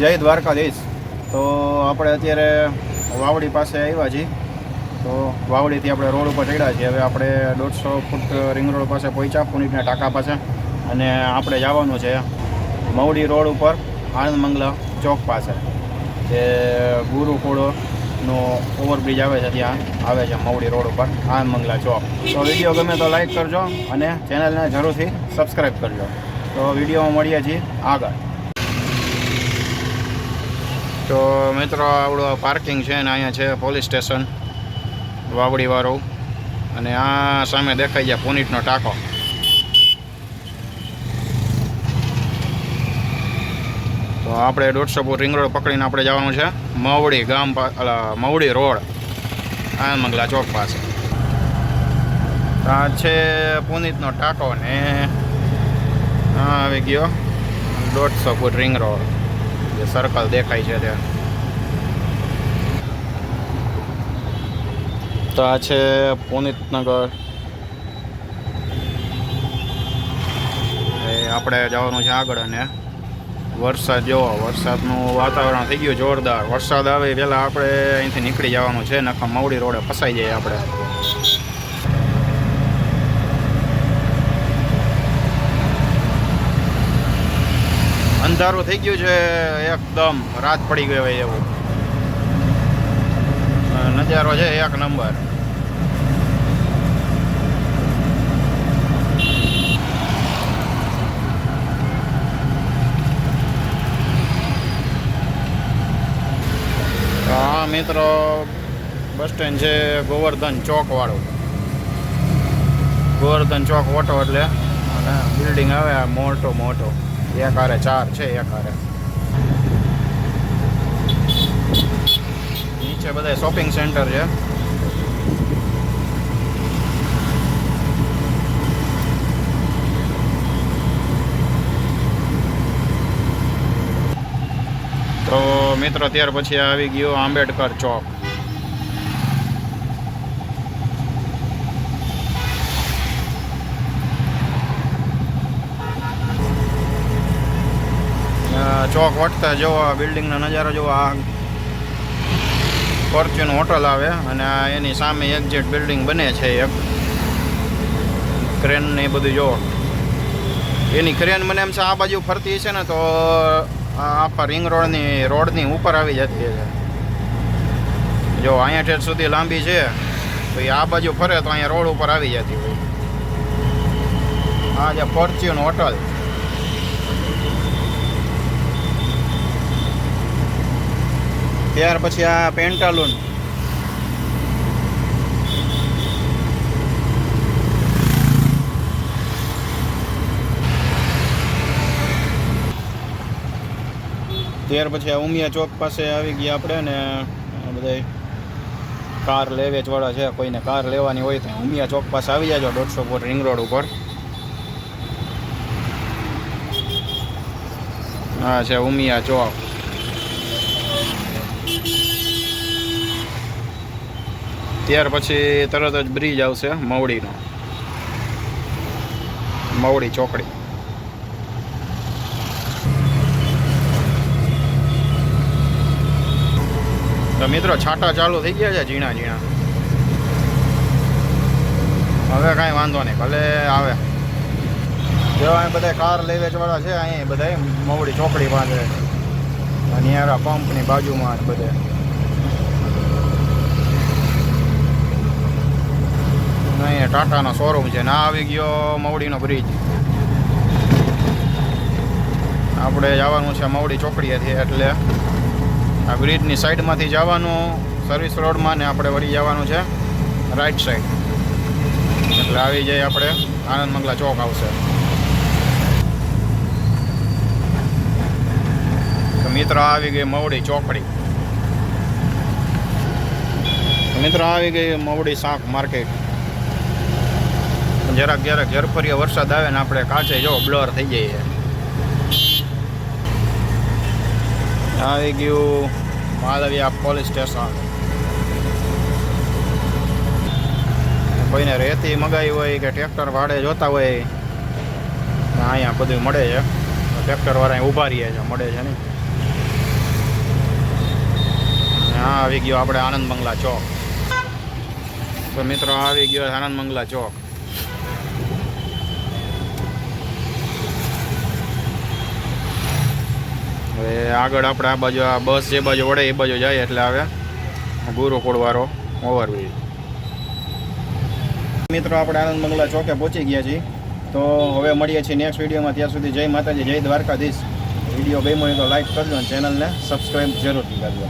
જય દ્વારકાધીશ. તો આપણે અત્યારે વાવડી પાસે આવ્યા છીએ. તો વાવડીથી આપણે રોડ ઉપર ચડ્યા છીએ. હવે આપણે 150 ફૂટ રિંગ રોડ પાસે પહોંચ્યા, પુનિતના ટાંકા પાસે. અને આપણે જવાનું છે મવડી રોડ ઉપર આનંદ મંગલા ચોક પાસે, જે ગુરુકુળનો ઓવરબ્રિજ આવે છે, ત્યાં આવે છે મવડી રોડ ઉપર આનંદ મંગલા ચોક. તો વિડીયો ગમે તો લાઈક કરજો અને ચેનલને જરૂરથી સબસ્ક્રાઈબ કરજો. તો વિડીયોમાં મળીએ છીએ આગળ. તો મિત્રો, આવડું પાર્કિંગ છે ને અહીંયા છે પોલીસ સ્ટેશન વાવડીવાળું, અને આ સામે દેખાઈ જાય પુનિતનો ટાંકો. તો આપણે 150 ફૂટ રિંગ રોડ પકડીને આપણે જવાનું છે મવડી ગામ, મવડી રોડ આનંદ મંગલા ચોક પાસે. આ છે પુનિતનો ટાંકો ને આ આવી ગયો 150 ફૂટ રિંગ રોડ, જે સર્કલ દેખાય છે ત્યાં. તો આ છે પુનિતનગર. આપણે જવાનું છે આગળ. અને વરસાદ જોવો, વરસાદનું વાતાવરણ થઈ ગયું જોરદાર. વરસાદ આવે પહેલાં આપણે અહીંથી નીકળી જવાનું છે, નકર મવડી રોડે ફસાઈ જાય આપણે. અંધારું થઈ ગયું છે એકદમ, રાત પડી ગઈ હોય એવું નજારો છે, એક નંબર. હા મિત્રો, બસ સ્ટેન્ડ છે ગોવર્ધન ચોક વાળું. ગોવર્ધન ચોક ઓટો એટલે અને બિલ્ડિંગ આવે મોટો મોટો, એક હારે 4 છે, એક હારે. નીચે બધા શોપિંગ સેન્ટર છે. તો મિત્રો, ત્યાર પછી આવી ગયો આંબેડકર ચોક. ચોક વટતા જોવો, બિલ્ડિંગનો નજારો જોવો. આ ફોર્ચ્યુન હોટલ આવે અને એની સામે એક્ઝેક્ટ બિલ્ડિંગ બને છે એક. ક્રેન ને બધું જોવો, એની ક્રેન મને એમ છે આ બાજુ ફરતી છે ને, તો આખા રિંગ રોડની ઉપર આવી જતી છે. જો અહીંયા ઠેઠ સુધી લાંબી છે, તો એ આ બાજુ ફરે તો અહીંયા રોડ ઉપર આવી જતી હોય. આ જે ફોર્ચ્યુન હોટલ. ત્યાર પછી આ પેન્ટાલુન. ત્યાર પછી આ ઉમિયા ચોક પાસે આવી ગયા આપણે. ને બધા કાર લે વેચવાળા છે, કોઈને કાર લેવાની હોય તો ઉમિયા ચોક પાસે આવી જાજો 150 ફૂટ રિંગ રોડ ઉપર. હા છે ઉમિયા ચોક. ત્યાર પછી તરત જ બ્રિજ આવશે મવડીનો, મવડી ચોકડી. તો મિત્રો, છાંટા ચાલુ થઈ ગયા છે ઝીણા ઝીણા. હવે કાંઈ વાંધો નહીં, ભલે આવે. જો અહીં બધા કાર લઈ વેચવાળા છે, અહીં બધા મવડી ચોકડી પાસે, નિયારા પંપની બાજુમાં બધે. અહીંયા ટાટાનો શોરૂમ છે ને આ આવી ગયો મવડીનો બ્રિજ. આપણે જવાનું છે મવડી ચોકડીએથી, એટલે આ બ્રિજની સાઈડમાંથી જવાનું સર્વિસ રોડમાં, ને આપણે વળી જવાનું છે રાઈટ સાઈડ. એટલે આવી જાય આપણે આનંદ મંગલા ચોક આવશે. તો મિત્રો, આવી ગઈ મવડી ચોકડી. મિત્રો, આવી ગઈ મવડી શાક માર્કેટ. જરાક ઝરફરીયો વરસાદ આવે ને આપણે કાચે જો બ્લર થઈ જઈએ. આવી ગયું માલવિયા પોલીસ સ્ટેશન. કોઈને રેતી મગાવી હોય કે ટ્રેક્ટર ભાડે જોતા હોય, અહીંયા બધું મળે છે. ટ્રેક્ટર વાળા ઊભા રહીએ છે, મળે છે ને. હા આવી ગયો આપણે આનંદ મંગલા ચોક. તો મિત્રો આવી ગયો આનંદ મંગલા ચોક. હવે આગળ આપણે આ બાજુ આ બસ જે બાજુ વળે એ બાજુ જાય એટલે આવે ગુરુકુળવાળો ઓવરબ્રિજ. મિત્રો આપણે આનંદ મંગલા ચોકે પહોંચી ગયા છીએ. તો હવે મળીએ છીએ નેક્સ્ટ વિડીયોમાં. ત્યાં સુધી જય માતાજી, જય દ્વારકાધીશ. વિડીયો ગમ્યો હોય તો લાઈક કરજો અને ચેનલને સબસ્ક્રાઈબ જરૂરથી કરજો.